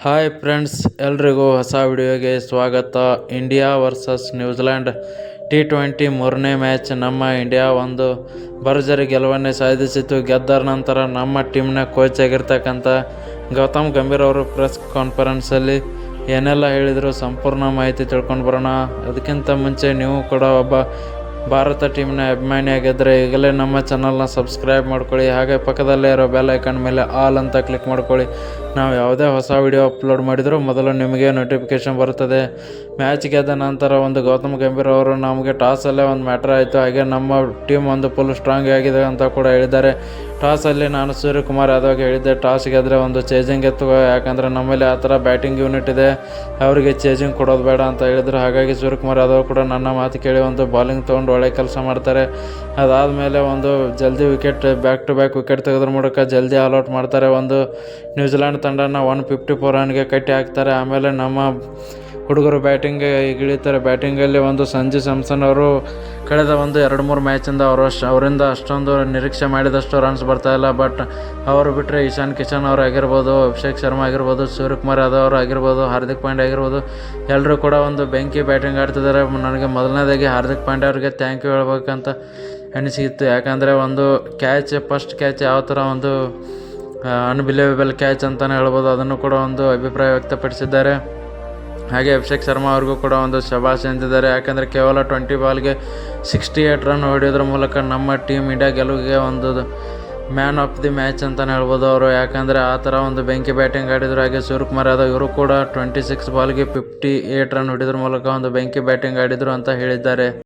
Hi friends, ಎಲ್ರಿಗೂ ಹೊಸ ವಿಡಿಯೋಗೆ ಸ್ವಾಗತ. ಇಂಡಿಯಾ ವರ್ಸಸ್ ನ್ಯೂಜಿಲ್ಯಾಂಡ್ T20 ಮೂರನೇ ಮ್ಯಾಚ್. ನಮ್ಮ ಇಂಡಿಯಾ ಒಂದು ಭರ್ಜರಿ ಗೆಲುವನ್ನೇ ಸಾಧಿಸಿತು. ಗೆದ್ದ ನಂತರ ನಮ್ಮ ಟೀಮ್ನ ಕೋಚ್ ಆಗಿರ್ತಕ್ಕಂಥ ಗೌತಮ್ ಗಂಭೀರ್ ಅವರು ಪ್ರೆಸ್ ಕಾನ್ಫರೆನ್ಸಲ್ಲಿ ಏನೆಲ್ಲ ಹೇಳಿದರು ಸಂಪೂರ್ಣ ಮಾಹಿತಿ ತಿಳ್ಕೊಂಡು ಬರೋಣ. ಅದಕ್ಕಿಂತ ಮುಂಚೆ ನೀವು ಕೂಡ ಒಬ್ಬ ಭಾರತ ಟೀಮ್ನ ಅಭಿಮಾನಿಯಾಗಿದ್ದರೆ ಈಗಲೇ ನಮ್ಮ ಚಾನಲ್ನ ಸಬ್ಸ್ಕ್ರೈಬ್ ಮಾಡ್ಕೊಳ್ಳಿ. ಹಾಗೆ ಪಕ್ಕದಲ್ಲೇ ಇರೋ ಬೆಲ್ ಐಕಾನ್ ಮೇಲೆ ಆಲ್ ಅಂತ ಕ್ಲಿಕ್ ಮಾಡ್ಕೊಳ್ಳಿ. ನಾವು ಯಾವುದೇ ಹೊಸ ವಿಡಿಯೋ ಅಪ್ಲೋಡ್ ಮಾಡಿದರೂ ಮೊದಲು ನಿಮಗೆ ನೋಟಿಫಿಕೇಷನ್ ಬರುತ್ತದೆ. ಮ್ಯಾಚ್ ಗೆದ್ದ ನಂತರ ಗೌತಮ್ ಗಂಭೀರ್ ಅವರು ನಮಗೆ ಟಾಸಲ್ಲೇ ಒಂದು ಮ್ಯಾಟ್ರ್ ಆಯಿತು, ಹಾಗೆ ನಮ್ಮ ಟೀಮ್ ಫುಲ್ ಸ್ಟ್ರಾಂಗ್ ಆಗಿದೆ ಅಂತ ಕೂಡ ಹೇಳಿದ್ದಾರೆ. ಟಾಸಲ್ಲಿ ನಾನು ಸೂರ್ಯಕುಮಾರ್ ಯಾದವ್ಗೆ ಹೇಳಿದ್ದೆ, ಟಾಸ್ ಗೆದ್ದರೆ ಚೇಜಿಂಗ್ ಎತ್ತು, ಯಾಕಂದರೆ ನಮ್ಮಲ್ಲಿ ಆ ಥರ ಬ್ಯಾಟಿಂಗ್ ಯೂನಿಟ್ ಇದೆ, ಅವರಿಗೆ ಚೇಜಿಂಗ್ ಕೊಡೋದು ಬೇಡ ಅಂತ ಹೇಳಿದರು. ಹಾಗಾಗಿ ಸೂರ್ಯಕುಮಾರ್ ಯಾದವ್ ಕೂಡ ನನ್ನ ಮಾತು ಕೇಳಿ ಬಾಲಿಂಗ್ ತೊಗೊಂಡು ಒಳ್ಳೆ ಕೆಲಸ ಮಾಡ್ತಾರೆ. ಅದಾದಮೇಲೆ ಜಲ್ದಿ wicket back to back wicket ತೆಗೆದ್ರ ಮೂಲಕ ಜಲ್ದಿ ಆಲ್ಔಟ್ ಮಾಡ್ತಾರೆ. ನ್ಯೂಜಿಲ್ಯಾಂಡ್ ತಂಡನ 154 ರನ್ಗೆ ಕಟ್ಟಿ ಹಾಕ್ತಾರೆ. ಆಮೇಲೆ ನಮ್ಮ ಹುಡುಗರು ಬ್ಯಾಟಿಂಗ್ಗೆ ಇಳಿತಾರೆ. ಬ್ಯಾಟಿಂಗಲ್ಲಿ ಸಂಜು ಸ್ಯಾಮ್ಸನ್ ಅವರು ಕಳೆದ 2-3 ಮ್ಯಾಚಿಂದ ಅವರಿಂದ ಅಷ್ಟೊಂದು ನಿರೀಕ್ಷೆ ಮಾಡಿದಷ್ಟು ರನ್ಸ್ ಬರ್ತಾಯಿಲ್ಲ. ಬಟ್ ಅವರು ಬಿಟ್ಟರೆ ಇಶಾನ್ ಕಿಶನ್ ಅವರು ಆಗಿರ್ಬೋದು, ಅಭಿಷೇಕ್ ಶರ್ಮಾ ಆಗಿರ್ಬೋದು, ಸೂರ್ಯಕುಮಾರ್ ಯಾದವ್ ಅವರು ಆಗಿರ್ಬೋದು, ಹಾರ್ದಿಕ್ ಪಾಂಡ್ಯ ಆಗಿರ್ಬೋದು, ಎಲ್ಲರೂ ಕೂಡ ಬೆಂಕಿ ಬ್ಯಾಟಿಂಗ್ ಆಡ್ತಿದ್ದಾರೆ. ನನಗೆ ಮೊದಲನೇದಾಗಿ ಹಾರ್ದಿಕ್ ಪಾಂಡ್ಯ ಅವರಿಗೆ ಥ್ಯಾಂಕ್ ಯು ಹೇಳ್ಬೇಕಂತ ಅನಿಸಿತ್ತು. ಯಾಕಂದರೆ ಫಸ್ಟ್ ಕ್ಯಾಚ್ ಯಾವ ಥರ ಅನ್ಬಿಲೀವೇಬಲ್ ಕ್ಯಾಚ್ ಅಂತಲೇ ಹೇಳ್ಬೋದು, ಅದನ್ನು ಕೂಡ ಅಭಿಪ್ರಾಯ ವ್ಯಕ್ತಪಡಿಸಿದ್ದಾರೆ. ಹಾಗೆ ಅಭಿಷೇಕ್ ಶರ್ಮಾ ಅವ್ರಿಗೂ ಕೂಡ ಶಬಾಷ್ ಎಂದಿದ್ದಾರೆ. ಯಾಕಂದರೆ ಕೇವಲ 20 ಬಾಲ್ಗೆ 68 ರನ್ ಹೊಡೆಯೋದ್ರ ಮೂಲಕ ನಮ್ಮ ಟೀಮ್ ಇಂಡಿಯಾ ಗೆಲುವಿಗೆ ಮ್ಯಾನ್ ಆಫ್ ದಿ ಮ್ಯಾಚ್ ಅಂತಲೇ ಹೇಳ್ಬೋದು ಅವರು. ಯಾಕಂದರೆ ಆ ಥರ ಬೆಂಕಿ ಬ್ಯಾಟಿಂಗ್ ಆಡಿದರು. ಹಾಗೆ ಸೂರ್ಯಕುಮಾರ್ ಯಾದವ್ ಇವರು ಕೂಡ 26 ಬಾಲ್ಗೆ 58 ರನ್ ಹೊಡೆಯೋದ್ರ ಮೂಲಕ ಬೆಂಕಿ ಬ್ಯಾಟಿಂಗ್ ಆಡಿದರು ಅಂತ ಹೇಳಿದ್ದಾರೆ.